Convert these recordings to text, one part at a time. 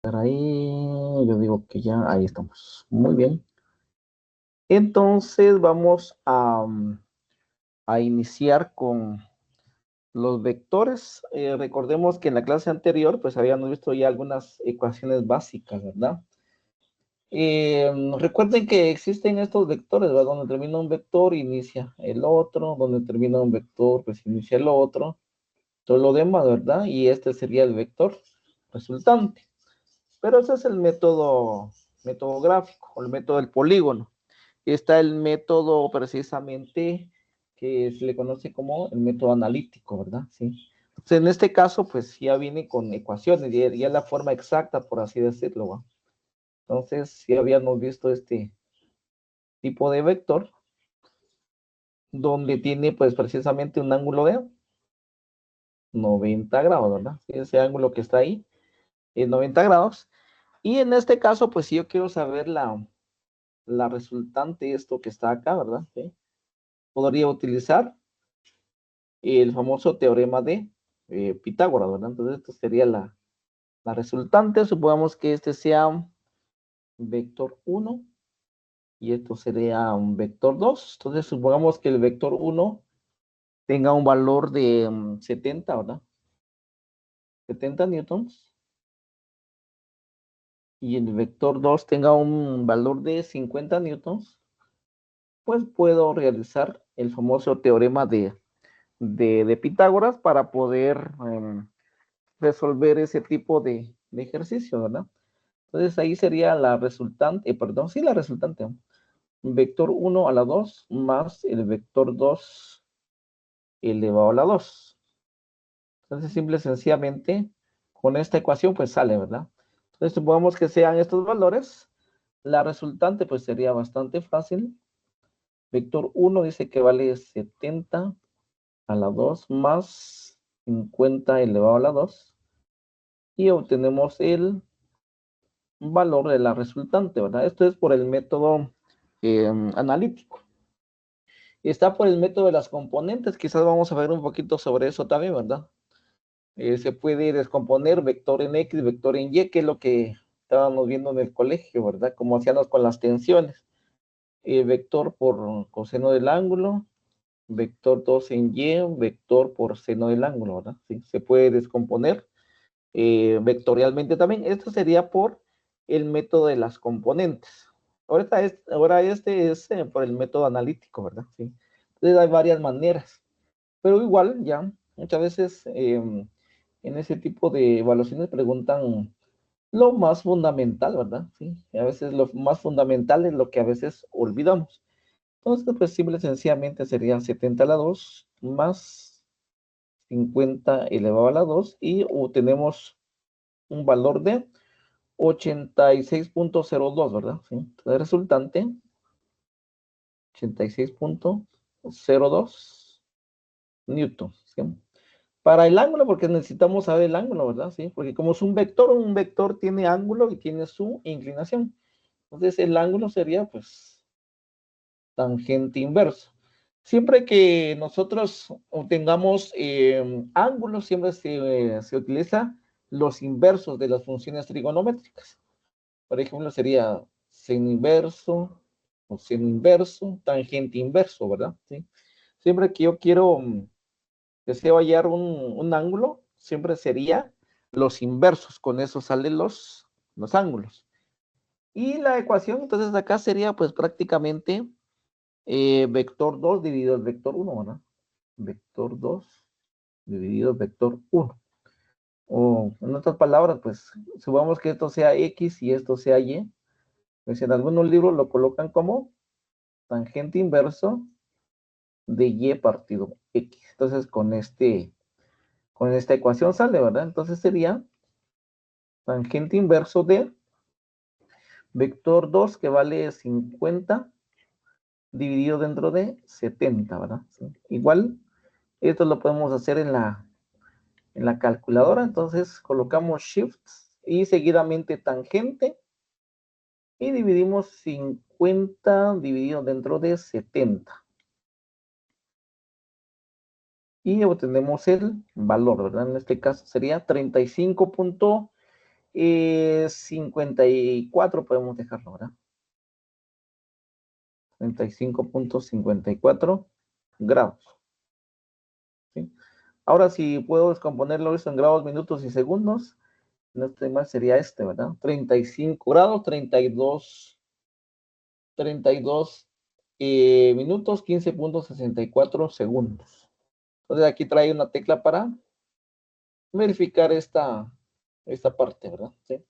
ahí, yo digo que ya, ahí estamos. Muy bien. Entonces vamos a iniciar con los vectores. Recordemos que en la clase anterior, pues habíamos visto ya algunas ecuaciones básicas, ¿verdad? Recuerden que existen estos vectores, ¿verdad? Donde termina un vector, inicia el otro, donde termina un vector, pues inicia el otro, todo lo demás, ¿verdad? Y este sería el vector resultante. Pero ese es el método gráfico, o el método del polígono. Está el método precisamente que se le conoce como el método analítico, ¿verdad? Sí. Entonces, en este caso, pues ya viene con ecuaciones, ya la forma exacta, por así decirlo, ¿va? Entonces, si habíamos visto este tipo de vector, donde tiene pues precisamente un ángulo de 90 grados, ¿verdad? Sí, ese ángulo que está ahí es 90 grados. Y en este caso, pues si yo quiero saber la resultante, esto que está acá, ¿verdad? ¿Sí? Podría utilizar el famoso teorema de Pitágoras, ¿verdad? Entonces, esto sería la resultante. Supongamos que este sea un vector 1 y esto sería un vector 2. Entonces, supongamos que el vector 1 tenga un valor de 70, ¿verdad? 70 newtons. Y el vector 2 tenga un valor de 50 newtons, pues puedo realizar el famoso teorema de Pitágoras para poder resolver ese tipo de ejercicio, ¿verdad? Entonces ahí sería la resultante, perdón, sí, la resultante, ¿no? Vector 1 a la 2 más el vector 2 elevado a la 2. Entonces, simple y sencillamente, con esta ecuación, pues sale, ¿verdad? Entonces, supongamos que sean estos valores. La resultante, pues sería bastante fácil. Vector 1 dice que vale 70 a la 2 más 50 elevado a la 2. Y obtenemos el valor de la resultante, ¿verdad? Esto es por el método analítico. Está por el método de las componentes. Quizás vamos a ver un poquito sobre eso también, ¿verdad? Se puede descomponer vector en X, vector en Y, que es lo que estábamos viendo en el colegio, ¿verdad? Como hacíamos con las tensiones. Vector por coseno del ángulo, vector 2 en Y, vector por seno del ángulo, ¿verdad? Sí, se puede descomponer vectorialmente también. Esto sería por el método de las componentes. Ahora este es por el método analítico, ¿verdad? Sí. Entonces hay varias maneras, pero igual ya muchas veces en ese tipo de evaluaciones preguntan lo más fundamental, ¿verdad? Sí, y a veces lo más fundamental es lo que a veces olvidamos. Entonces, pues simple y sencillamente serían 70 a la 2 más 50 elevado a la 2 y tenemos un valor de 86,02, ¿verdad? Sí. Entonces, resultante 86,02 newton. ¿Sí? Para el ángulo, porque necesitamos saber el ángulo, ¿verdad? Sí, porque como es un vector tiene ángulo y tiene su inclinación. Entonces, el ángulo sería, pues, tangente inverso. Siempre que nosotros obtengamos ángulos, siempre se utiliza los inversos de las funciones trigonométricas. Por ejemplo, sería seno inverso o seno inverso, tangente inverso, ¿verdad? ¿Sí? Siempre que yo quiero deseo hallar un ángulo, siempre sería los inversos, con eso salen los ángulos. Y la ecuación, entonces acá sería pues prácticamente vector 2 dividido el vector 1, ¿verdad? Vector 2 dividido el vector 1. O en otras palabras, pues supongamos que esto sea X y esto sea Y. Pues en algunos libros lo colocan como tangente inverso de Y partido X. Entonces con esta ecuación sale, ¿verdad? Entonces sería tangente inverso de vector 2 que vale 50 dividido dentro de 70, ¿verdad? Sí. Igual, esto lo podemos hacer en la calculadora, entonces colocamos shift y seguidamente tangente y dividimos 50 dividido dentro de 70. Y obtenemos el valor, ¿verdad? En este caso sería 35,0 54 podemos dejarlo, ¿verdad? 35.54 grados. ¿Sí? Ahora, si puedo descomponerlo esto en grados, minutos y segundos, no estoy mal, sería este, ¿verdad? 35 grados, 32 minutos, 15.64 segundos. Entonces aquí trae una tecla para verificar esta parte, ¿verdad? ¿Sí?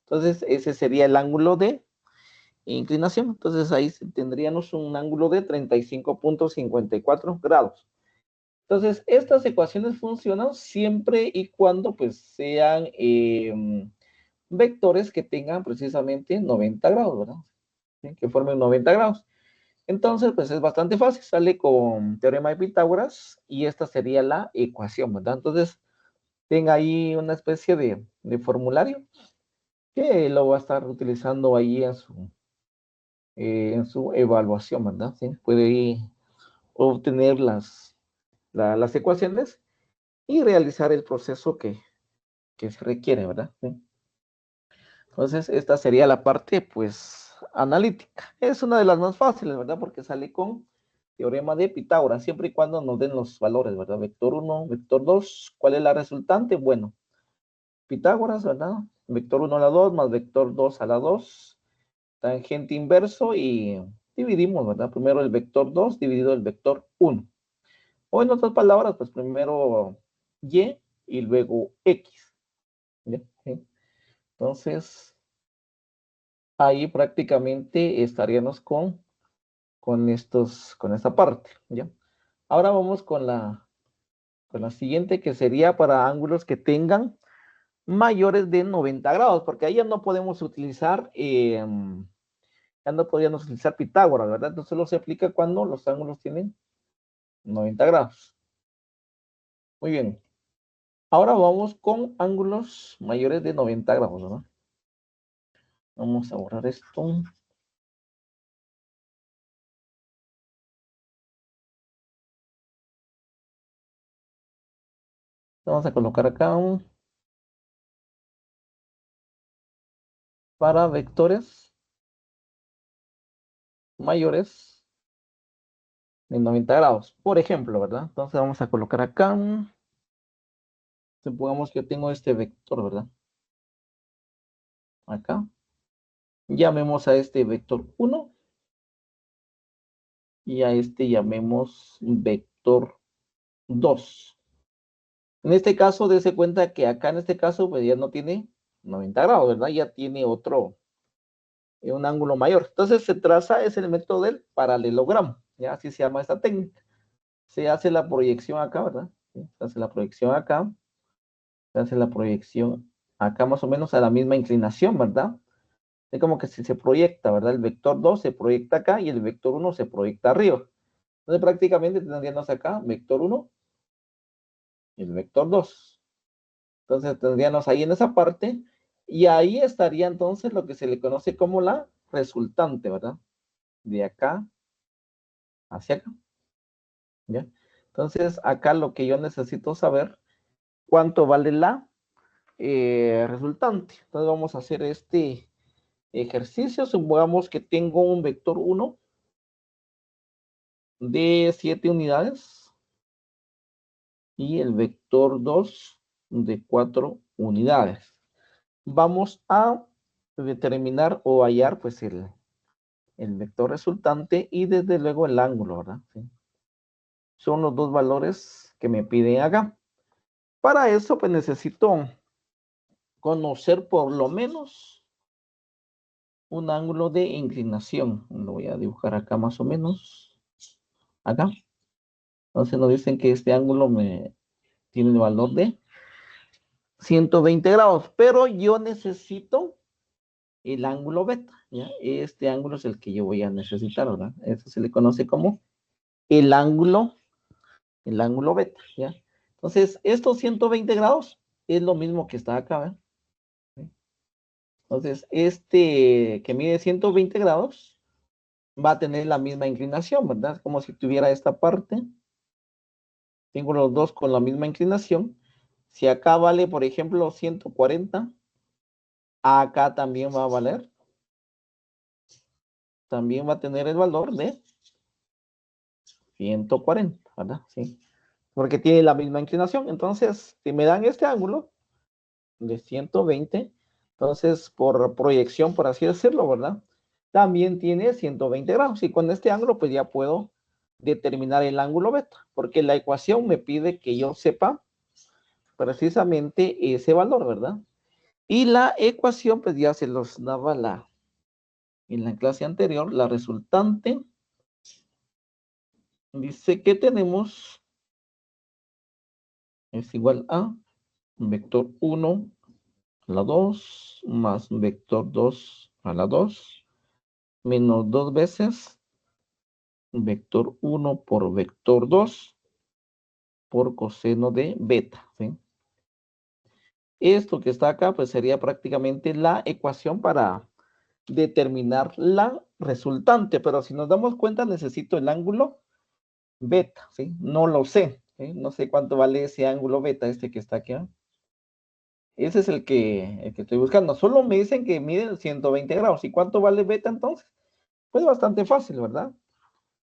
Entonces ese sería el ángulo de inclinación. Entonces ahí tendríamos un ángulo de 35.54 grados. Entonces estas ecuaciones funcionan siempre y cuando pues sean vectores que tengan precisamente 90 grados, ¿verdad? ¿Sí? Que formen 90 grados. Entonces, pues es bastante fácil, sale con teorema de Pitágoras y esta sería la ecuación, ¿verdad? Entonces, tenga ahí una especie de formulario que lo va a estar utilizando ahí en su evaluación, ¿verdad? ¿Sí? Puede obtener las ecuaciones y realizar el proceso que se requiere, ¿verdad? ¿Sí? Entonces, esta sería la parte, pues, analítica. Es una de las más fáciles, ¿verdad? Porque sale con teorema de Pitágoras, siempre y cuando nos den los valores, ¿verdad? Vector 1, vector 2, ¿cuál es la resultante? Bueno, Pitágoras, ¿verdad? Vector 1 a la 2 más vector 2 a la 2, tangente inverso y dividimos, ¿verdad? Primero el vector 2 dividido el vector 1. O en otras palabras, pues primero y luego x. ¿Ya? ¿Sí? Entonces, ahí prácticamente estaríamos con esta parte, ¿ya? Ahora vamos con la siguiente, que sería para ángulos que tengan mayores de 90 grados, porque ahí ya no podemos utilizar, ya no podríamos utilizar Pitágoras, ¿verdad? Entonces solo se aplica cuando los ángulos tienen 90 grados. Muy bien. Ahora vamos con ángulos mayores de 90 grados, ¿verdad? Vamos a borrar esto. Vamos a colocar acá para vectores mayores de 90 grados, por ejemplo, ¿verdad? Entonces vamos a colocar acá, supongamos que tengo este vector, ¿verdad? Acá. Llamemos a este vector 1 y a este llamemos vector 2. En este caso, dése cuenta que acá en este caso, pues ya no tiene 90 grados, ¿verdad? Ya tiene un ángulo mayor. Entonces se traza, es el método del paralelogramo, ya así se llama esta técnica. Se hace la proyección acá, ¿verdad? ¿Sí? Se hace la proyección acá, se hace la proyección acá más o menos a la misma inclinación, ¿verdad? Es como que si se proyecta, ¿verdad? El vector 2 se proyecta acá y el vector 1 se proyecta arriba. Entonces prácticamente tendríamos acá vector 1 y el vector 2. Entonces tendríamos ahí en esa parte y ahí estaría entonces lo que se le conoce como la resultante, ¿verdad? De acá hacia acá, ¿ya? Entonces acá lo que yo necesito saber, cuánto vale la resultante. Entonces vamos a hacer este ejercicio. Supongamos que tengo un vector 1 de 7 unidades y el vector 2 de 4 unidades. Vamos a determinar o hallar pues el vector resultante y desde luego el ángulo, ¿verdad? ¿Sí? Son los dos valores que me piden acá. Para eso pues necesito conocer por lo menos un ángulo de inclinación. Lo voy a dibujar acá más o menos. Acá. Entonces nos dicen que este ángulo me tiene el valor de 120 grados, pero yo necesito el ángulo beta, ¿ya? Este ángulo es el que yo voy a necesitar, ¿verdad? Eso se le conoce como el ángulo, el ángulo beta, ¿ya? Entonces, estos 120 grados es lo mismo que está acá, ¿verdad? Entonces, este que mide 120 grados va a tener la misma inclinación, ¿verdad? Como si tuviera esta parte. Tengo los dos con la misma inclinación. Si acá vale, por ejemplo, 140, Acá también va a valer. También va a tener el valor de 140, ¿verdad? Sí. Porque tiene la misma inclinación. Entonces, si me dan este ángulo de 120, entonces por proyección, por así decirlo, ¿verdad? También tiene 120 grados. Y con este ángulo, pues ya puedo determinar el ángulo beta, porque la ecuación me pide que yo sepa precisamente ese valor, ¿verdad? Y la ecuación, pues ya se los daba en la clase anterior, la resultante dice que tenemos es igual a vector 1 a la 2 más vector 2 a la 2 menos 2 veces vector 1 por vector 2 por coseno de beta, ¿sí? Esto que está acá, pues sería prácticamente la ecuación para determinar la resultante, pero si nos damos cuenta, necesito el ángulo beta, ¿sí? No lo sé, ¿sí? No sé cuánto vale ese ángulo beta, este que está aquí, ¿eh? Ese es el que estoy buscando. Solo me dicen que mide 120 grados. ¿Y cuánto vale beta entonces? Pues bastante fácil, ¿verdad?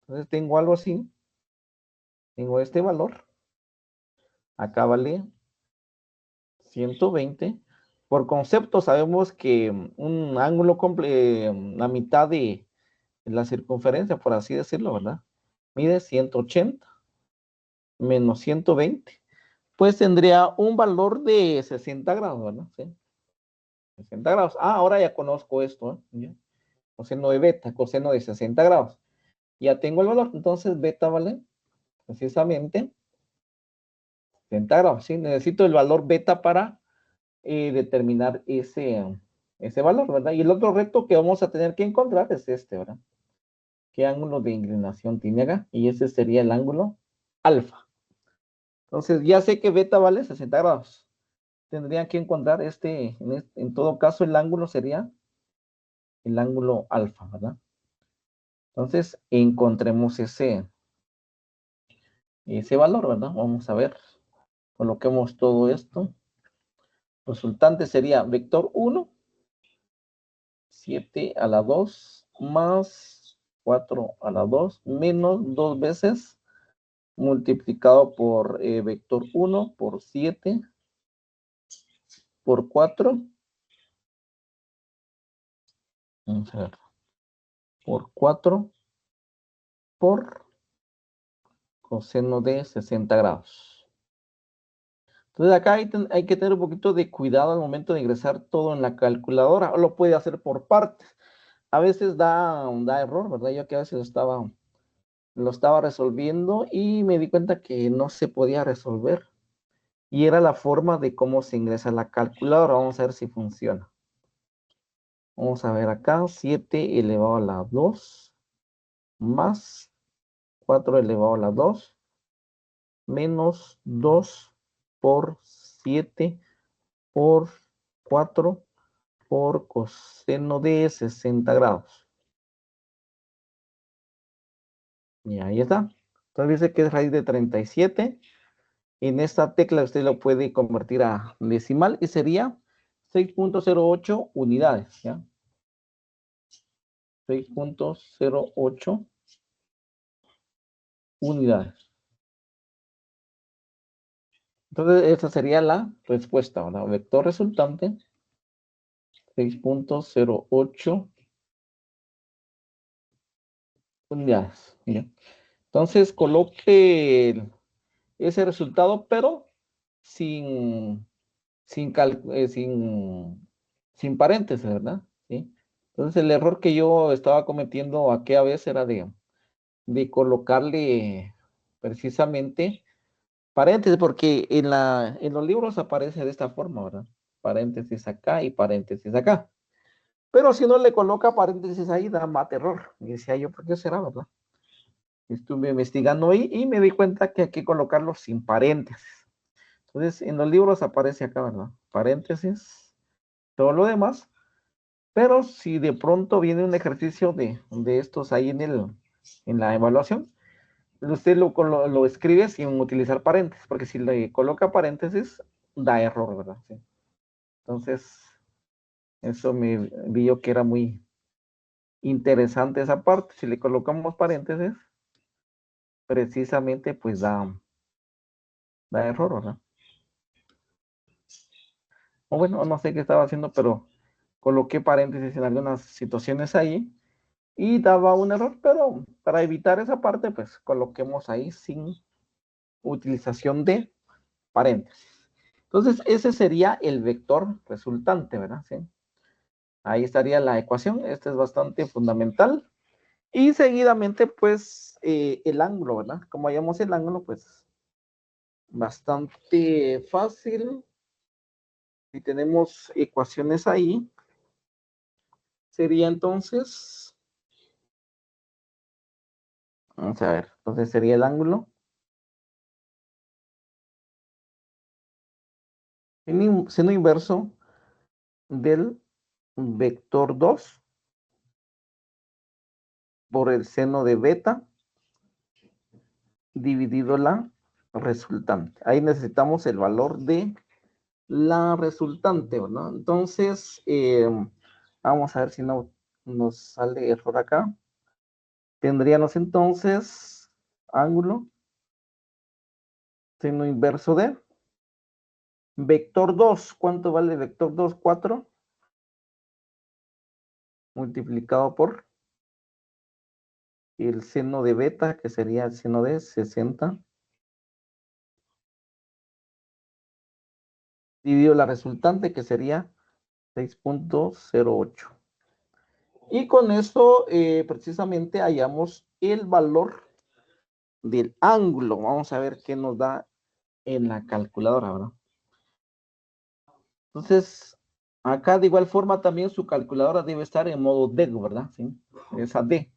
Entonces tengo algo así. Tengo este valor. Acá vale 120. Por concepto sabemos que un ángulo la mitad de la circunferencia, por así decirlo, ¿verdad? Mide 180 menos 120. Pues tendría un valor de 60 grados, ¿verdad? Sí, 60 grados. Ah, ahora ya conozco esto, ¿eh? Coseno de beta, coseno de 60 grados. Ya tengo el valor, entonces beta vale precisamente 60 grados, ¿sí? Necesito el valor beta para determinar ese valor, ¿verdad? Y el otro reto que vamos a tener que encontrar es este, ¿verdad? ¿Qué ángulo de inclinación tiene acá? Y ese sería el ángulo alfa. Entonces ya sé que beta vale 60 grados. Tendría que encontrar en todo caso el ángulo sería el ángulo alfa, ¿verdad? Entonces encontremos ese valor, ¿verdad? Vamos a ver. Coloquemos todo esto. Resultante sería vector 1, 7 a la 2, más 4 a la 2, menos 2 veces multiplicado por vector 1 por 7 por 4. Vamos a ver. Por 4 por coseno de 60 grados. Entonces acá hay que tener un poquito de cuidado al momento de ingresar todo en la calculadora. O lo puede hacer por partes. A veces da error, ¿verdad? Yo que a veces lo estaba resolviendo y me di cuenta que no se podía resolver. Y era la forma de cómo se ingresa a la calculadora. Vamos a ver si funciona. Vamos a ver acá, 7 elevado a la 2 más 4 elevado a la 2 menos 2 por 7 por 4 por coseno de 60 grados. Y ahí está. Entonces dice que es raíz de 37. En esta tecla usted lo puede convertir a decimal y sería 6.08 unidades, ¿ya? 6.08 unidades. Entonces, esa sería la respuesta, ¿verdad? Vector resultante, 6.08 unidades. ¿Ya? Entonces, coloque ese resultado, pero sin, sin paréntesis, ¿verdad? ¿Sí? Entonces, el error que yo estaba cometiendo aquella vez era de colocarle precisamente paréntesis, porque en los libros aparece de esta forma, ¿verdad? Paréntesis acá y paréntesis acá. Pero si no le coloca paréntesis ahí, da más error. Y decía yo, ¿por qué será, verdad? Estuve investigando ahí y me di cuenta que hay que colocarlo sin paréntesis. Entonces, en los libros aparece acá, ¿verdad? Paréntesis, todo lo demás. Pero si de pronto viene un ejercicio de estos ahí en la evaluación, usted lo escribe sin utilizar paréntesis, porque si le coloca paréntesis, da error, ¿verdad? Sí. Entonces, Eso me vi yo que era muy interesante esa parte. Si le colocamos paréntesis, precisamente pues da error, ¿verdad? O bueno, no sé qué estaba haciendo, pero coloqué paréntesis en algunas situaciones ahí y daba un error, pero para evitar esa parte, pues coloquemos ahí sin utilización de paréntesis. Entonces, ese sería el vector resultante, ¿verdad? Sí. Ahí estaría la ecuación. Este es bastante fundamental. Y seguidamente, pues, el ángulo, ¿verdad? Como hallamos el ángulo, pues, bastante fácil. Si tenemos ecuaciones ahí, sería entonces, vamos a ver, entonces sería el ángulo seno inverso del vector 2 por el seno de beta dividido la resultante. Ahí necesitamos el valor de la resultante, ¿verdad? Entonces, vamos a ver si no nos sale error acá. Tendríamos entonces ángulo seno inverso de vector 2. ¿Cuánto vale vector 2? 4 multiplicado por el seno de beta, que sería el seno de 60, dividido la resultante, que sería 6.08. Y con eso precisamente hallamos el valor del ángulo. Vamos a ver qué nos da en la calculadora, ¿verdad? Entonces, acá de igual forma también su calculadora debe estar en modo D, ¿verdad? Sí, esa D.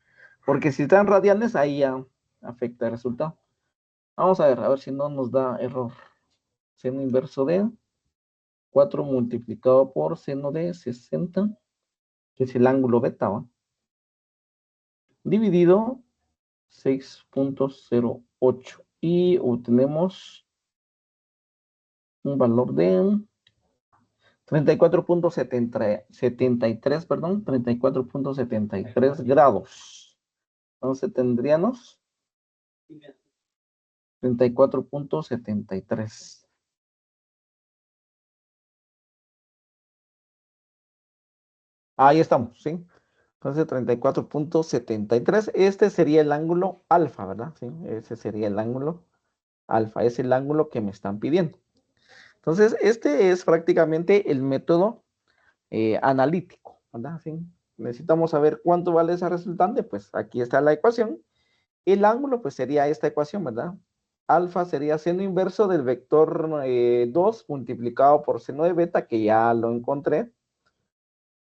Porque si está en radianes, ahí ya afecta el resultado. Vamos a ver si no nos da error. Seno inverso de 4 multiplicado por seno de 60, que es el ángulo beta, ¿va? Dividido 6.08. Y obtenemos un valor de 34.73, perdón, 34.73 grados. Entonces tendríamos 34.73. Ahí estamos, ¿sí? Entonces 34.73. Este sería el ángulo alfa, ¿verdad? Sí, ese sería el ángulo alfa. Es el ángulo que me están pidiendo. Entonces, este es prácticamente el método analítico, ¿verdad? Sí. Necesitamos saber cuánto vale esa resultante. Pues aquí está la ecuación. El ángulo, pues sería esta ecuación, ¿verdad? Alfa sería seno inverso del vector 2 multiplicado por seno de beta, que ya lo encontré,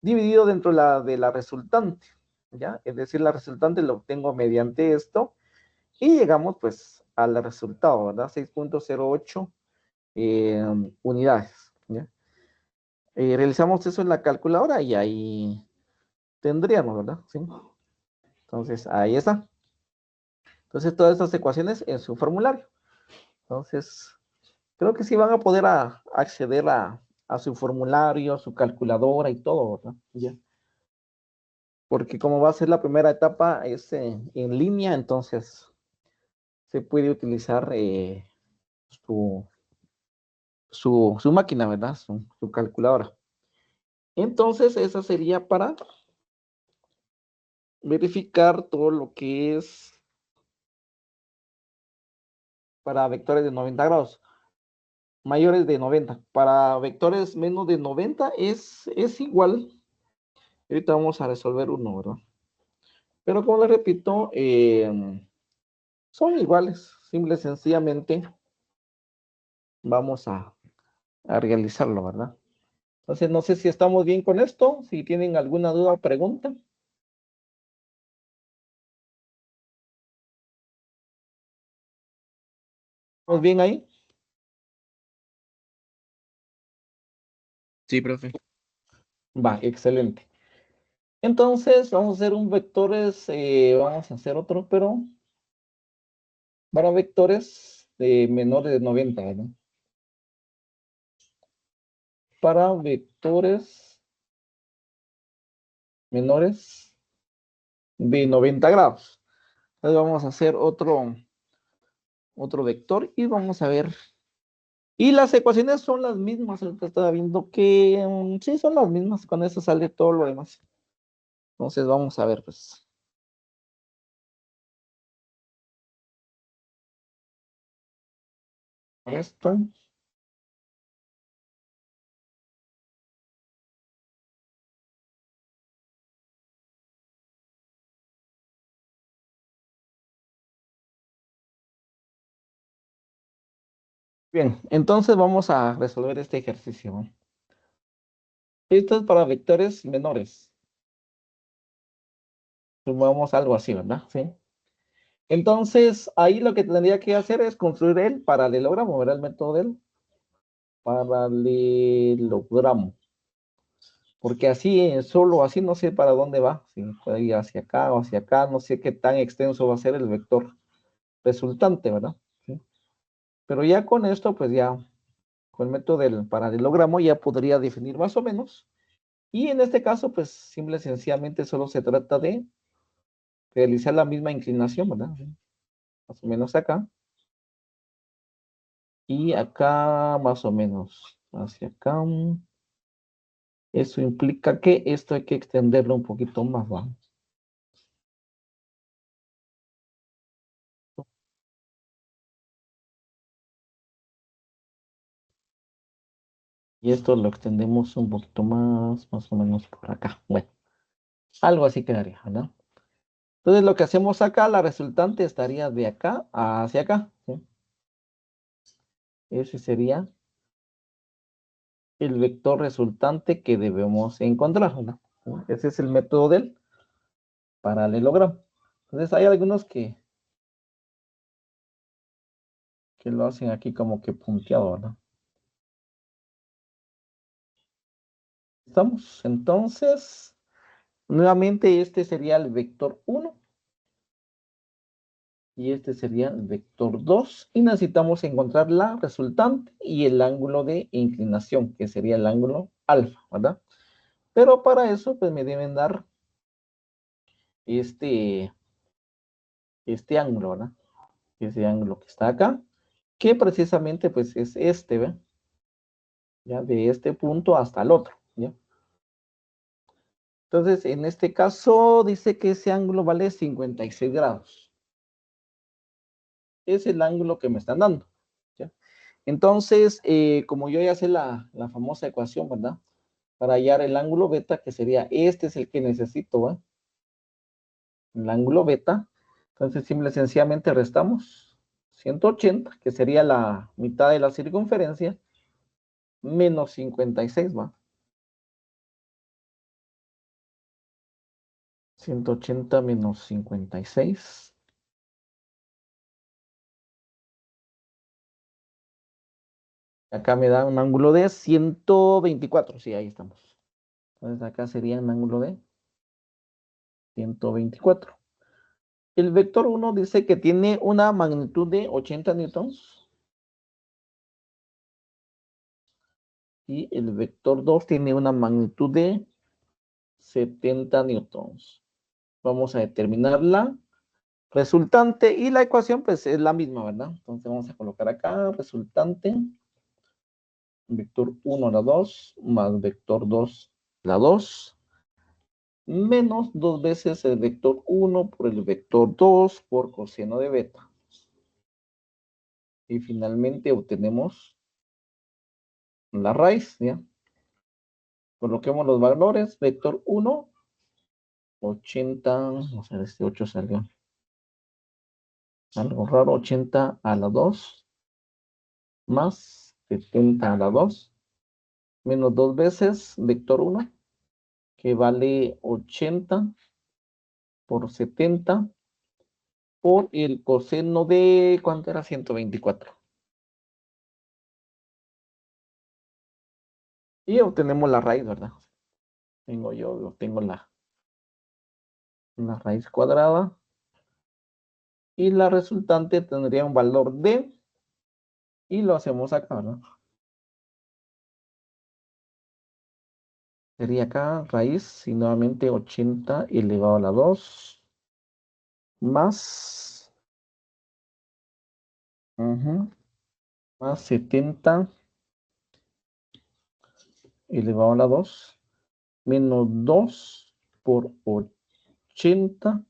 dividido dentro de la resultante, ¿ya? Es decir, la resultante lo obtengo mediante esto y llegamos pues al resultado, ¿verdad? 6.08 unidades, ¿ya? Realizamos eso en la calculadora y ahí tendríamos, ¿verdad? ¿Sí? Entonces, ahí está. Entonces, todas estas ecuaciones en su formulario. Entonces, creo que sí van a poder acceder a su formulario, a su calculadora y todo, ¿verdad? Ya. Porque como va a ser la primera etapa, es en línea, entonces se puede utilizar su, su máquina, ¿verdad? Su calculadora. Entonces, esa sería para verificar todo lo que es para vectores de 90 grados, mayores de 90. Para vectores menos de 90 es igual. Ahorita vamos a resolver uno, ¿verdad? Pero como les repito, son iguales. Simple y sencillamente vamos a realizarlo, ¿verdad? Entonces, no sé si estamos bien con esto. Si tienen alguna duda o pregunta. ¿Estamos bien ahí? Sí, profe. Va, excelente. Entonces, vamos a hacer un vectores, vamos a hacer otro, pero para vectores de menores de 90, ¿verdad? Para vectores menores de 90 grados. Entonces vamos a hacer otro vector y vamos a ver. Y las ecuaciones son las mismas. Ahorita estaba viendo que sí, son las mismas. Con eso sale todo lo demás. Entonces vamos a ver, pues. Esto. Bien, entonces vamos a resolver este ejercicio. Esto es para vectores menores. Sumamos algo así, ¿verdad? Sí. Entonces, ahí lo que tendría que hacer es construir el paralelogramo, ¿verdad? El método del paralelogramo. Porque así, solo así no sé para dónde va. Si puede ir hacia acá o hacia acá, no sé qué tan extenso va a ser el vector resultante, ¿verdad? Sí. Pero ya con esto, pues ya, con el método del paralelogramo ya podría definir más o menos. Y en este caso, pues simple y sencillamente solo se trata de realizar la misma inclinación, ¿verdad? Sí. Más o menos acá. Y acá más o menos hacia acá. Eso implica que esto hay que extenderlo un poquito más, ¿va? Y esto lo extendemos un poquito más o menos por acá. Bueno, algo así quedaría, ¿verdad? Entonces lo que hacemos acá, la resultante estaría de acá hacia acá, ¿sí? Ese sería el vector resultante que debemos encontrar, ¿verdad? ¿Sí? Ese es el método del paralelogramo. Entonces hay algunos que lo hacen aquí como que punteado, ¿verdad? Estamos, entonces, nuevamente este sería el vector 1 y este sería el vector 2 y necesitamos encontrar la resultante y el ángulo de inclinación, que sería el ángulo alfa, ¿verdad? Pero para eso, pues me deben dar este, este ángulo, ¿verdad? Ese ángulo que está acá, que precisamente pues es este, ¿verdad? Ya de este punto hasta el otro, ¿ya? Entonces, en este caso dice que ese ángulo vale 56 grados. Es el ángulo que me están dando, ¿ya? Entonces, como yo ya sé la famosa ecuación, ¿verdad? Para hallar el ángulo beta, que sería, este es el que necesito, ¿verdad? El ángulo beta. Entonces, simple y sencillamente restamos 180, que sería la mitad de la circunferencia, menos 56, ¿va? 180 menos 56. Acá me da un ángulo de 124. Sí, ahí estamos. Entonces acá sería un ángulo de 124. El vector 1 dice que tiene una magnitud de 80 newtons. Y el vector 2 tiene una magnitud de 70 newtons. Vamos a determinar la resultante y la ecuación pues es la misma, ¿verdad? Entonces vamos a colocar acá resultante, vector 1 la 2 más vector 2 la 2 menos 2 veces el vector 1 por el vector 2 por coseno de beta. Y finalmente obtenemos la raíz, ¿ya? Coloquemos los valores, vector 1, 80, vamos a ver, este 8 salió algo raro, 80 a la 2 más 70 a la 2 menos 2 veces vector 1, que vale 80 por 70 por el coseno de, ¿cuánto era? 124. Y obtenemos la raíz, ¿verdad? Obtengo la raíz cuadrada y la resultante tendría un valor de, y lo hacemos acá, ¿no? Sería acá raíz y nuevamente 80 elevado a la 2 más, ujú, más 70 elevado a la 2 menos 2 por 80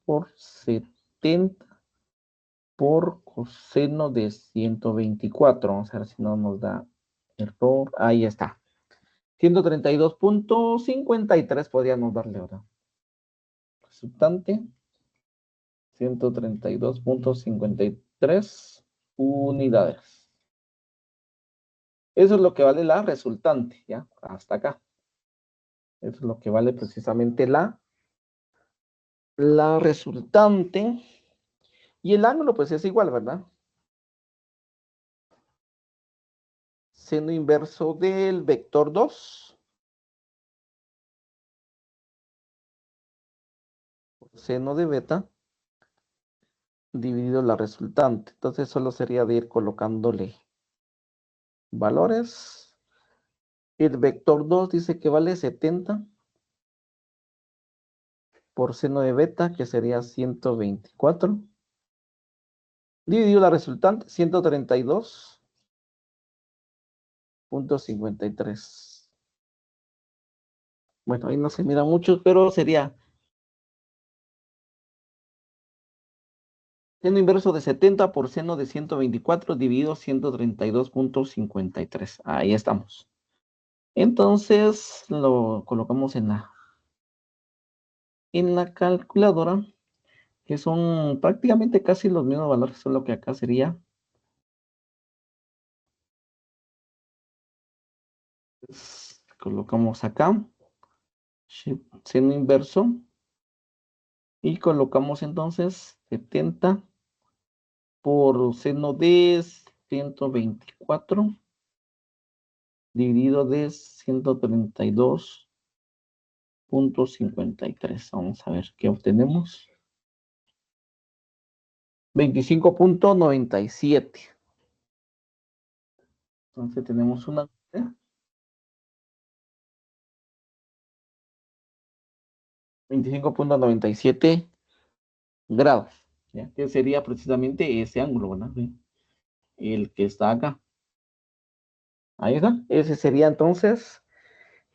por 70 por coseno de 124. Vamos a ver si no nos da error. Ahí está. 132.53 podríamos darle ahora. Resultante. 132.53 unidades. Eso es lo que vale la resultante, ¿ya? Hasta acá. Eso es lo que vale precisamente la resultante. Y el ángulo, pues es igual, ¿verdad? Seno inverso del vector 2. Seno de beta dividido la resultante. Entonces solo sería de ir colocándole valores. El vector 2 dice que vale 70 por seno de beta, que sería 124. Dividido la resultante, 132.53. Bueno, ahí no se mira mucho, pero sería seno inverso de 70 por seno de 124 dividido 132.53. Ahí estamos. Entonces lo colocamos en la calculadora, que son prácticamente casi los mismos valores, solo que acá sería colocamos acá seno inverso y colocamos entonces 70 por seno de 124 dividido de 132.53. Vamos a ver qué obtenemos. 25.97. Entonces tenemos una 25.97 grados, ¿ya? Que sería precisamente ese ángulo, ¿verdad? ¿Sí? El que está acá. Ahí está. Ese sería entonces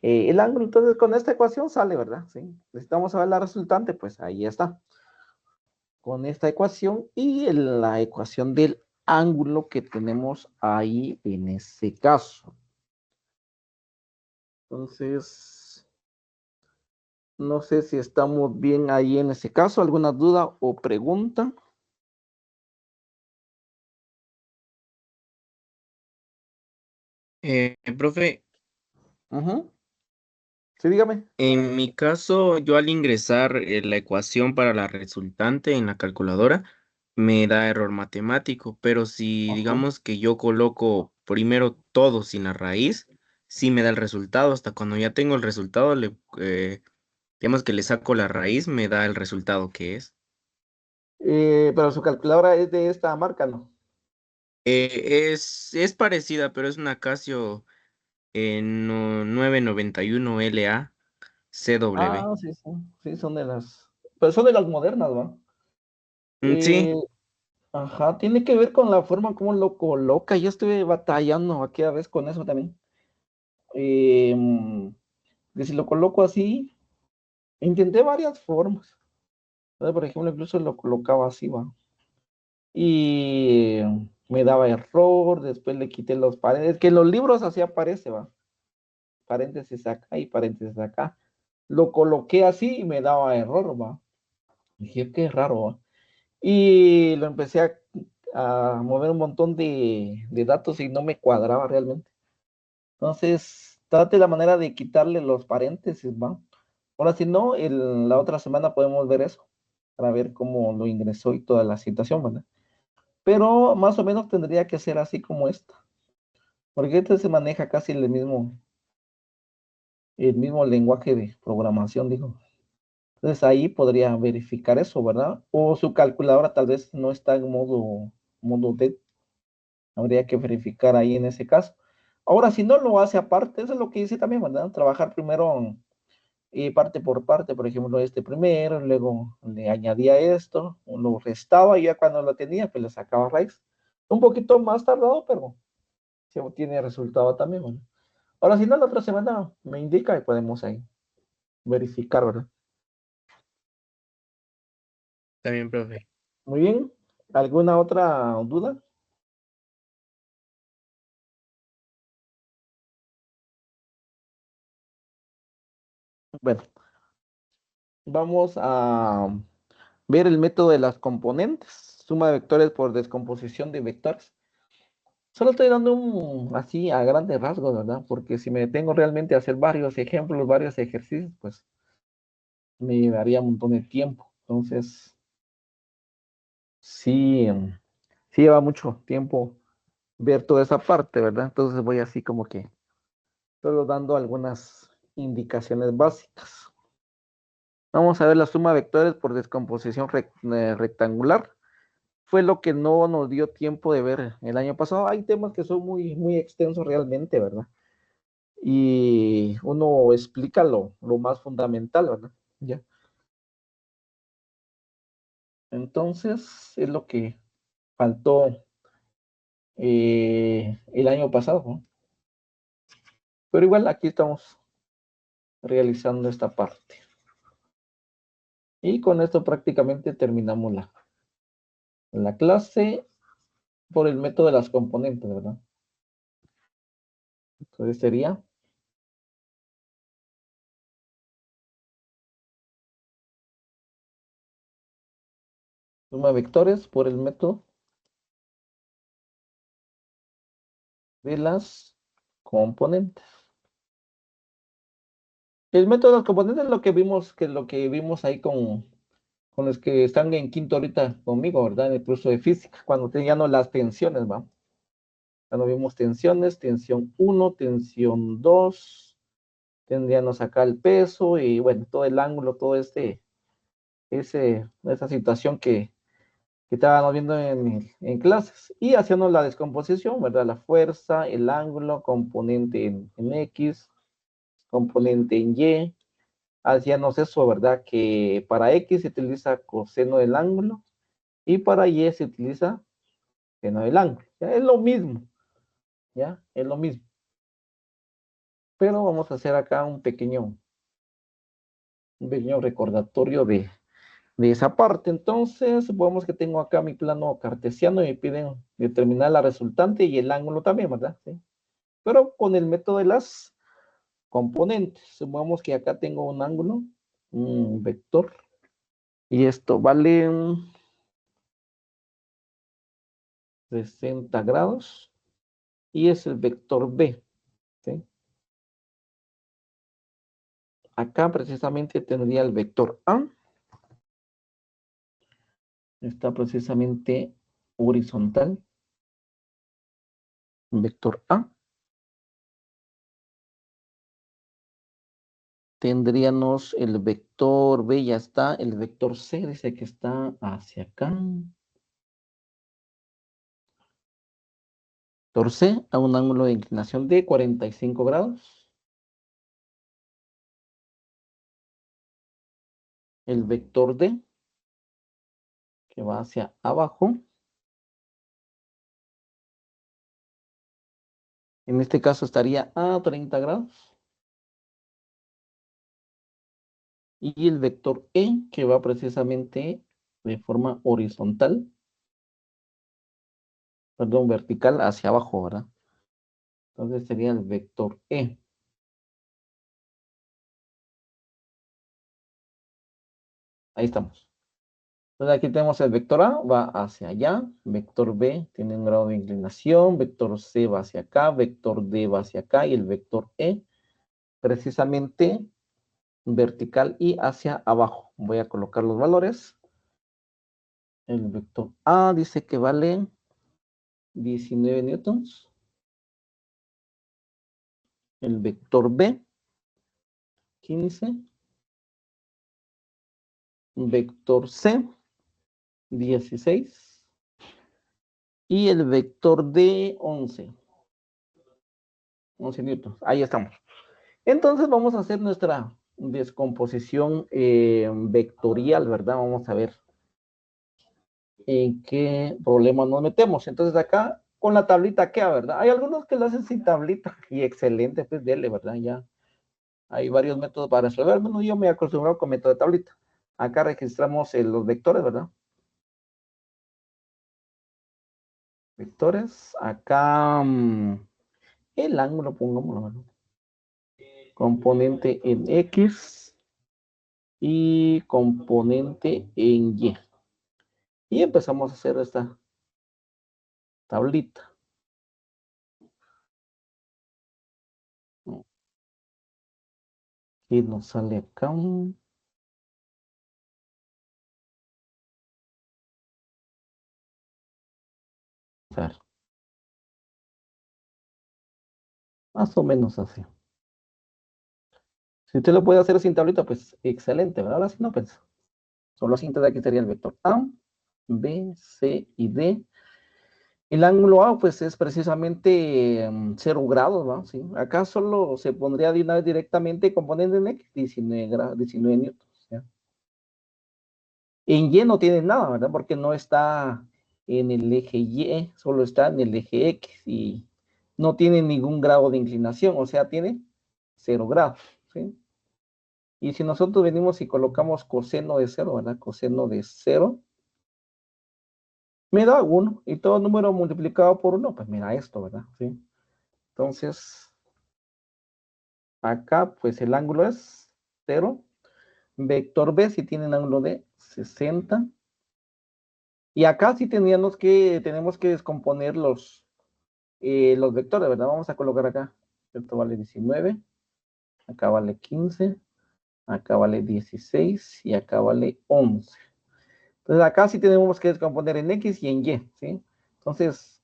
el ángulo. Entonces con esta ecuación sale, ¿verdad? Sí. Necesitamos saber la resultante, pues ahí está. Con esta ecuación y la ecuación del ángulo que tenemos ahí en ese caso. Entonces, no sé si estamos bien ahí en ese caso. ¿Alguna duda o pregunta? Profe, Ujú. Sí, dígame. en mi caso, yo al ingresar la ecuación para la resultante en la calculadora, me da error matemático, pero si Ajá. digamos que yo coloco primero todo sin la raíz, sí me da el resultado. Hasta cuando ya tengo el resultado, digamos que le saco la raíz, me da el resultado que es. Pero su calculadora es de esta marca, ¿no? Es parecida, pero es una Casio 991 LA CW. Ah, sí, sí. Sí, son de las. Pero son de las modernas, ¿va? Sí. Eh, ajá, tiene que ver con la forma como lo coloca. Yo estuve batallando aquella vez con eso también. Eh, que si lo coloco así, intenté varias formas. ¿Verdad? Por ejemplo, incluso lo colocaba así, ¿va? Y me daba error, después le quité los paréntesis, que en los libros así aparece, ¿va? Paréntesis acá y paréntesis acá. Lo coloqué así y me daba error, ¿va? Dije, qué raro, ¿va? Y lo empecé a mover un montón de datos y no me cuadraba realmente. Entonces, trate la manera de quitarle los paréntesis, ¿va? Ahora, si no, la otra semana podemos ver eso, para ver cómo lo ingresó y toda la situación, ¿verdad? Pero más o menos tendría que ser así como esta, porque este se maneja casi el mismo lenguaje de programación, digo. Entonces ahí podría verificar eso, ¿verdad? O su calculadora tal vez no está en modo D. Habría que verificar ahí en ese caso. Ahora, si no lo hace aparte, eso es lo que hice también, ¿verdad? Trabajar primero parte por parte, por ejemplo, este primero, luego le añadía esto, lo restaba y ya cuando lo tenía, pues le sacaba raíz. Un poquito más tardado, pero se obtiene resultado también, ¿verdad? Ahora, si no, la otra semana me indica y podemos ahí verificar, ¿verdad? También, profe. Muy bien. ¿Alguna otra duda? Bueno, vamos a ver el método de las componentes, suma de vectores por descomposición de vectores. Solo estoy dando un así a grandes rasgos, ¿verdad? Porque si me detengo realmente a hacer varios ejemplos, varios ejercicios, pues me llevaría un montón de tiempo. Entonces, sí, sí lleva mucho tiempo ver toda esa parte, ¿verdad? Entonces voy así como que solo dando algunas indicaciones básicas. Vamos a ver la suma de vectores por descomposición rectangular. Fue lo que no nos dio tiempo de ver el año pasado. Hay temas que son muy, muy extensos realmente, ¿verdad? Y uno explica lo más fundamental, ¿verdad? Ya. Entonces, es lo que faltó el año pasado, ¿no? Pero igual aquí estamos realizando esta parte. Y con esto prácticamente terminamos la clase por el método de las componentes, ¿verdad? Entonces sería suma de vectores por el método de las componentes. El método de las componentes es lo que vimos, que lo que vimos ahí con los que están en quinto ahorita conmigo, ¿verdad? En el curso de física, cuando teníamos las tensiones, ¿va? Cuando vimos tensiones, tensión uno, tensión 2, tendríamos acá el peso y bueno, todo el ángulo, todo esa situación que estábamos viendo en clases y haciendo la descomposición, ¿verdad? La fuerza, el ángulo, componente en X, componente en Y. Hacíamos eso, ¿verdad? Que para X se utiliza coseno del ángulo y para Y se utiliza seno del ángulo. ¿Ya? Es lo mismo, ¿ya? Es lo mismo. Pero vamos a hacer acá un pequeño recordatorio de esa parte. Entonces, supongamos que tengo acá mi plano cartesiano y me piden determinar la resultante y el ángulo también, ¿verdad? ¿Sí? Pero con el método de las componentes. Supongamos que acá tengo un ángulo, un vector, y esto vale 60 grados y es el vector B. ¿Sí? Acá precisamente tendría el vector A, está precisamente horizontal, vector A. Tendríamos el vector B, ya está, el vector C dice que está hacia acá. Vector C a un ángulo de inclinación de 45 grados. El vector D que va hacia abajo. En este caso estaría a 30 grados. Y el vector E que va precisamente de forma horizontal, perdón, vertical hacia abajo, ¿verdad? Entonces sería el vector E. Ahí estamos. Entonces aquí tenemos el vector A, va hacia allá, vector B tiene un grado de inclinación, vector C va hacia acá, vector D va hacia acá y el vector E precisamente vertical y hacia abajo. Voy a colocar los valores. El vector A dice que vale 19 newtons. El vector B, 15. Vector C, 16. Y el vector D, 11. 11 newtons. Ahí estamos. Entonces vamos a hacer nuestra descomposición vectorial, ¿verdad? Vamos a ver en qué problema nos metemos. Entonces acá con la tablita queda, ¿verdad? Hay algunos que lo hacen sin tablita y excelente, pues dele, ¿verdad? Ya hay varios métodos para resolver. Bueno, yo me he acostumbrado con método de tablita. Acá registramos los vectores, ¿verdad? Vectores. Acá el ángulo, pongámoslo, ¿verdad? Componente en X y componente en Y. Y empezamos a hacer esta tablita. Y nos sale acá. A ver, más o menos así. Si usted lo puede hacer sin tablita, pues excelente, ¿verdad? Ahora sí no, pues solo cinta de aquí sería el vector A, B, C y D. El ángulo A, pues es precisamente 0 grados, ¿no? ¿Sí? Acá solo se pondría de una vez directamente componente en X, 19 newtons, ¿ya? En Y no tiene nada, ¿verdad? Porque no está en el eje Y, solo está en el eje X y no tiene ningún grado de inclinación, o sea, tiene 0 grados, ¿sí? Y si nosotros venimos y colocamos coseno de 0, ¿verdad? Coseno de 0, me da 1. Y todo número multiplicado por 1, pues me da esto, ¿verdad? ¿Sí? Entonces, acá, pues el ángulo es 0. Vector B si tiene un ángulo de 60. Y acá sí tenemos que descomponer los vectores, ¿verdad? Vamos a colocar acá. Esto vale 19, acá vale 15, acá vale 16 y acá vale 11. Entonces acá sí tenemos que descomponer en X y en Y, ¿sí? Entonces,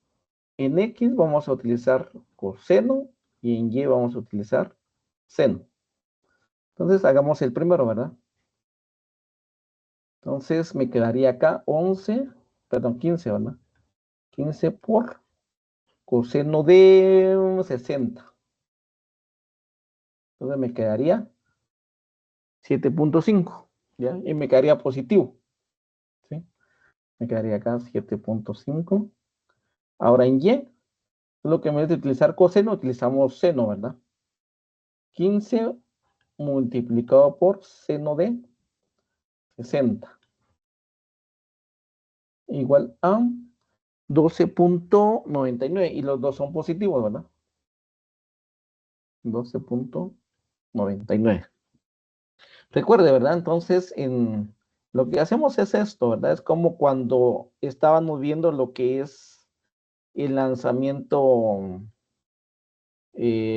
en X vamos a utilizar coseno y en Y vamos a utilizar seno. Entonces hagamos el primero, ¿verdad? Entonces me quedaría acá 11, perdón, 15, ¿verdad? 15 por coseno de 60. Entonces me quedaría 7.5, ¿ya? Y me quedaría positivo, ¿sí? Me quedaría acá 7.5. Ahora en Y, lo que me es de utilizar coseno, utilizamos seno, ¿verdad? 15 multiplicado por seno de 60 igual a 12.99 y los dos son positivos, ¿verdad? 12.99. Recuerde, ¿verdad? Entonces, lo que hacemos es esto, ¿verdad? Es como cuando estábamos viendo lo que es el lanzamiento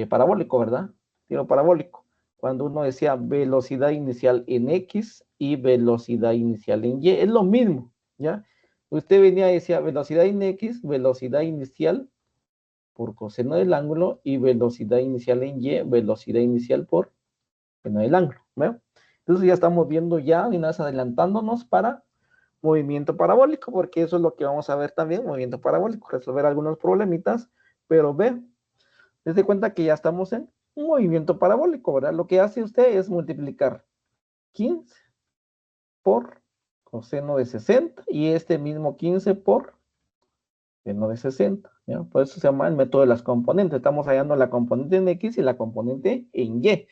parabólico, ¿verdad? Tiro parabólico. Cuando uno decía velocidad inicial en X y velocidad inicial en Y, es lo mismo, ¿ya? Usted venía y decía velocidad en X, velocidad inicial por coseno del ángulo y velocidad inicial en Y, velocidad inicial por seno del ángulo, ¿veo? Entonces ya estamos viendo ya, y nada, adelantándonos para movimiento parabólico, porque eso es lo que vamos a ver también, movimiento parabólico, resolver algunos problemitas, pero ve, desde cuenta que ya estamos en un movimiento parabólico, ¿verdad? Lo que hace usted es multiplicar 15 por coseno de 60 y este mismo 15 por seno de 60, ¿ya? Por eso se llama el método de las componentes. Estamos hallando la componente en X y la componente en Y.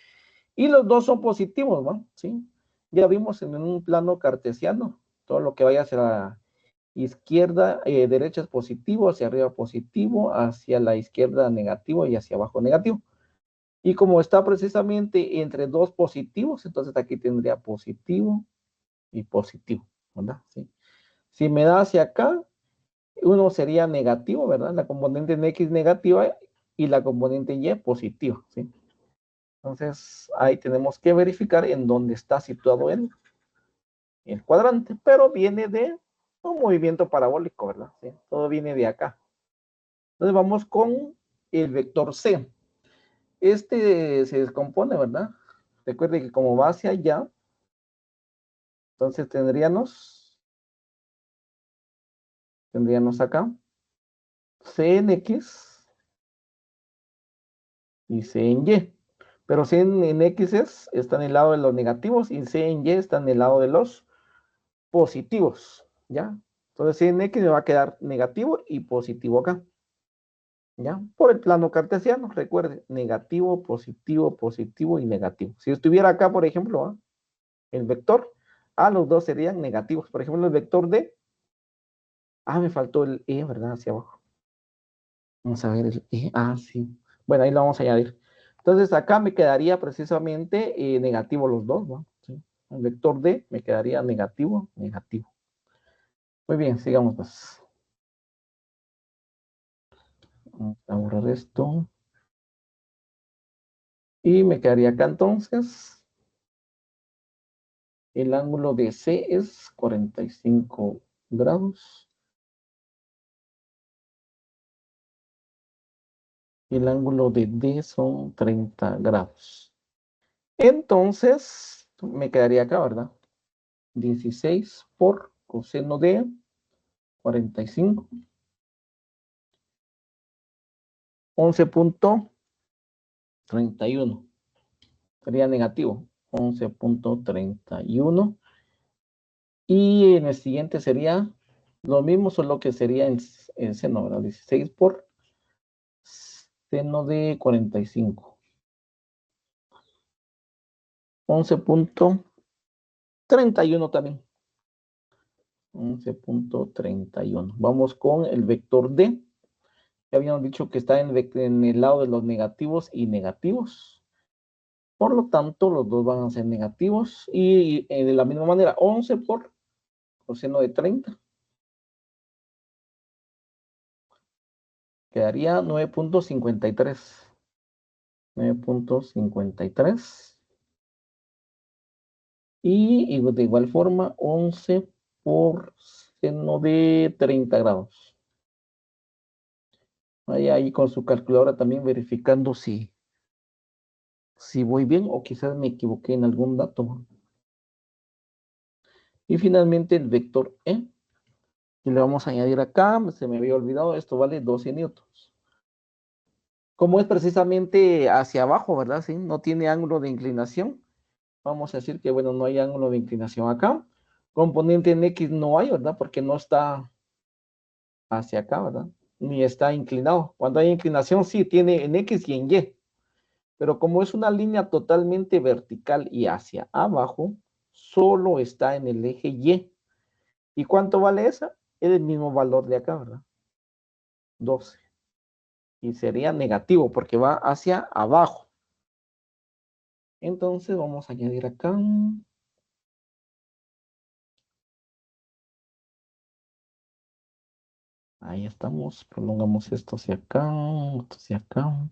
Y los dos son positivos, ¿no? ¿Sí? Ya vimos en un plano cartesiano, todo lo que vaya hacia la izquierda, derecha es positivo, hacia arriba positivo, hacia la izquierda negativo y hacia abajo negativo. Y como está precisamente entre dos positivos, entonces aquí tendría positivo y positivo, ¿verdad? ¿Sí? Si me da hacia acá, uno sería negativo, ¿verdad? La componente en X negativa y la componente en Y positiva, ¿sí? Entonces ahí tenemos que verificar en dónde está situado el cuadrante, pero viene de un movimiento parabólico, ¿verdad? ¿Sí? Todo viene de acá. Entonces vamos con el vector C. Este se descompone, ¿verdad? Recuerde que como va hacia allá, entonces tendríamos acá C en X y C en Y. Pero C en X está en el lado de los negativos y C en Y está en el lado de los positivos, ¿ya? Entonces C en X me va a quedar negativo y positivo acá, ¿ya? Por el plano cartesiano, recuerde, negativo, positivo, positivo y negativo. Si estuviera acá, por ejemplo, ¿ah? El vector, los dos serían negativos. Por ejemplo, el vector D, me faltó el E, ¿verdad? Hacia abajo. Vamos a ver el E, sí. Bueno, ahí lo vamos a añadir. Entonces acá me quedaría precisamente negativo los dos, ¿no? ¿Sí? El vector D me quedaría negativo, negativo. Muy bien, sigamos pues. Vamos a borrar esto. Y me quedaría acá entonces. El ángulo de C es 45 grados. Y el ángulo de D son 30 grados. Entonces, me quedaría acá, ¿verdad? 16 por coseno de 45. 11.31. Sería negativo. 11.31. Y en el siguiente sería lo mismo, solo que sería en seno, ¿verdad? 16 por seno de 45. 11.31 también. 11.31. Vamos con el vector D. Ya habíamos dicho que está en el lado de los negativos y negativos. Por lo tanto, los dos van a ser negativos. Y de la misma manera, 11 por coseno de 30. Quedaría 9.53. 9.53. Y de igual forma, 11 por seno de 30 grados. Ahí con su calculadora también verificando si voy bien o quizás me equivoqué en algún dato. Y finalmente el vector E. Y le vamos a añadir acá, se me había olvidado, esto vale 12 newtons. Como es precisamente hacia abajo, ¿verdad? Sí, no tiene ángulo de inclinación. Vamos a decir que, bueno, no hay ángulo de inclinación acá. Componente en X no hay, ¿verdad? Porque no está hacia acá, ¿verdad? Ni está inclinado. Cuando hay inclinación, sí, tiene en X y en Y. Pero como es una línea totalmente vertical y hacia abajo, solo está en el eje Y. ¿Y cuánto vale esa? Es el mismo valor de acá, ¿verdad? 12. Y sería negativo porque va hacia abajo. Entonces vamos a añadir acá. Ahí estamos. Prolongamos esto hacia acá, esto hacia acá.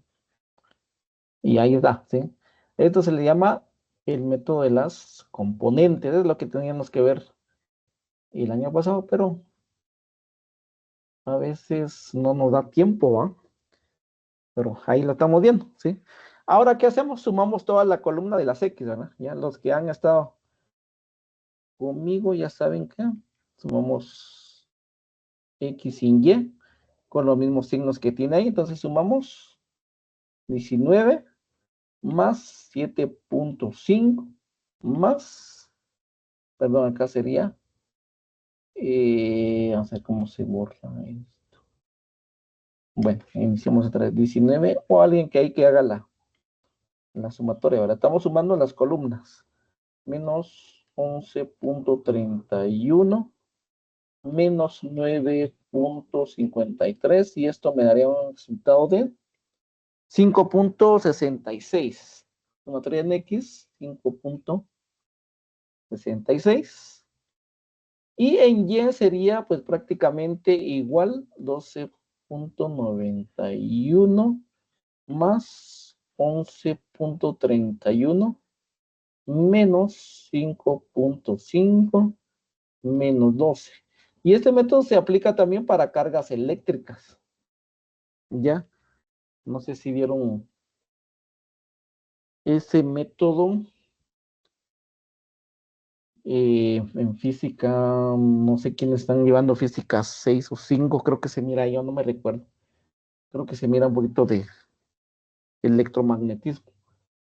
Y ahí está, ¿sí? Esto se le llama el método de las componentes. Es lo que teníamos que ver el año pasado, pero a veces no nos da tiempo, ¿va? Pero ahí lo estamos viendo, ¿sí? Ahora, ¿qué hacemos? Sumamos toda la columna de las X, ¿verdad? Ya los que han estado conmigo ya saben que sumamos X sin Y con los mismos signos que tiene ahí. Entonces sumamos 19 más 7.5 más, perdón, acá sería, vamos a ver cómo se borra esto. Bueno, iniciamos otra vez 19 o alguien que hay que haga la sumatoria. Ahora estamos sumando las columnas. Menos 11.31 menos 9.53 y esto me daría un resultado de 5.66. Sumatoria en X, 5.66. Y en Y sería pues prácticamente igual 12.91 más 11.31 menos 5.5 menos 12. Y este método se aplica también para cargas eléctricas. ¿Ya? No sé si vieron ese método en física, no sé quiénes están llevando física 6 o 5, creo que se mira, yo no me recuerdo. Creo que se mira un poquito de electromagnetismo.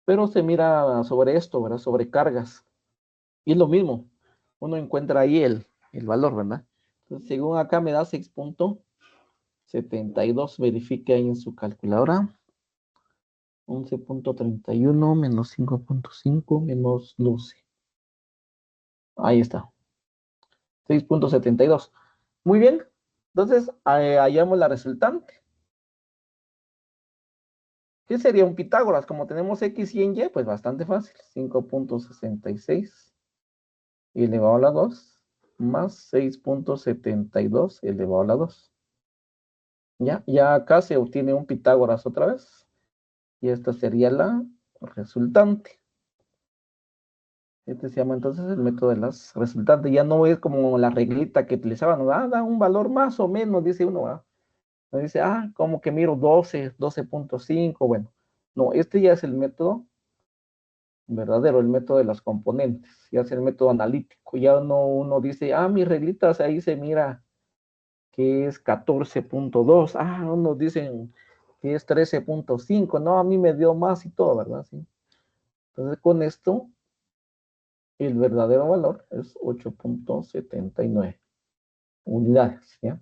Pero se mira sobre esto, ¿verdad? Sobre cargas. Y es lo mismo. Uno encuentra ahí el valor, ¿verdad? Entonces, según acá me da 6.72. Verifique ahí en su calculadora. 11.31 menos 5.5 menos 12. Ahí está. 6.72. Muy bien. Entonces, hallamos la resultante. ¿Qué sería un Pitágoras? Como tenemos X y en Y, pues bastante fácil. 5.66 elevado a la 2 más 6.72 elevado a la 2. Ya acá se obtiene un Pitágoras otra vez. Y esta sería la resultante. Este se llama entonces el método de las resultantes. Ya no es como la reglita que utilizaban. Da un valor más o menos, dice uno. Nos dice, como que miro 12, 12.5. Bueno, no, este ya es el método verdadero, el método de las componentes. Ya es el método analítico. Ya no uno dice, mis reglitas ahí se mira que es 14.2. Unos dicen que es 13.5. No, a mí me dio más y todo, ¿verdad? Sí. Entonces, con esto, el verdadero valor es 8.79 unidades, ¿ya?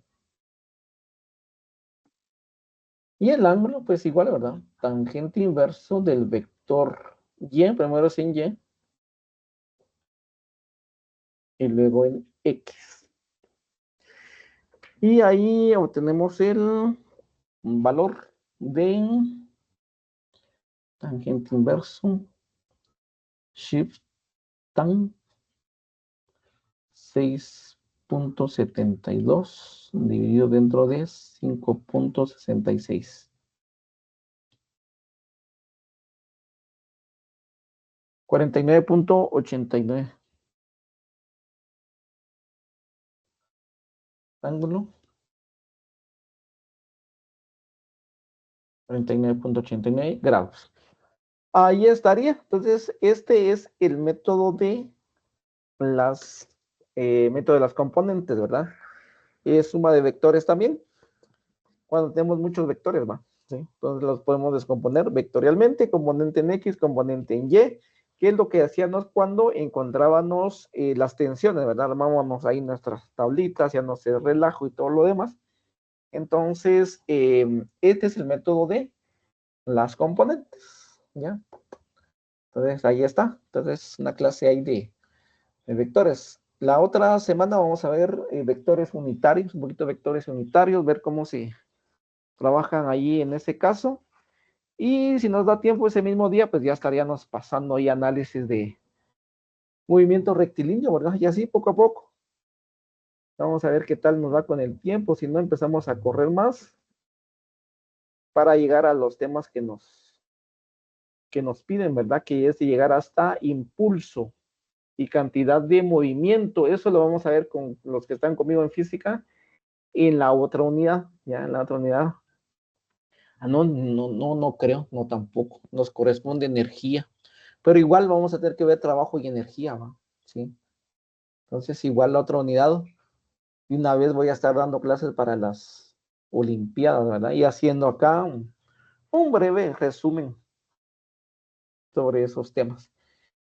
Y el ángulo, pues igual, ¿verdad? Tangente inverso del vector y, primero es en y luego en x. Y ahí obtenemos el valor de tangente inverso, shift tan 6.72 dividido dentro de 5.66. 49.89. Ángulo 49.89 grados. Ahí estaría. Entonces, este es el método de las componentes, ¿verdad? Es suma de vectores también. Cuando tenemos muchos vectores, ¿va? ¿Sí? Entonces los podemos descomponer vectorialmente, componente en X, componente en Y, que es lo que hacíamos cuando encontrábamos las tensiones, ¿verdad? Armábamos ahí nuestras tablitas, hacíamos el relajo y todo lo demás. Entonces, este es el método de las componentes, ¿ya? Entonces, ahí está. Entonces, una clase ahí de vectores. La otra semana vamos a ver vectores unitarios, un poquito de vectores unitarios, ver cómo se trabajan ahí en ese caso. Y si nos da tiempo ese mismo día, pues ya estaríamos pasando ahí análisis de movimiento rectilíneo, ¿verdad? Y así poco a poco. Vamos a ver qué tal nos va con el tiempo. Si no, empezamos a correr más para llegar a los temas que nos piden, ¿verdad? Que es llegar hasta impulso y cantidad de movimiento. Eso lo vamos a ver con los que están conmigo en física en la otra unidad, ya en la otra unidad. No creo, no tampoco. Nos corresponde energía. Pero igual vamos a tener que ver trabajo y energía, ¿va? ¿Sí? Entonces, igual la otra unidad, y una vez voy a estar dando clases para las Olimpiadas, ¿verdad? Y haciendo acá un breve resumen sobre esos temas.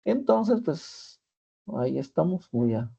Entonces, pues, ahí estamos, voy a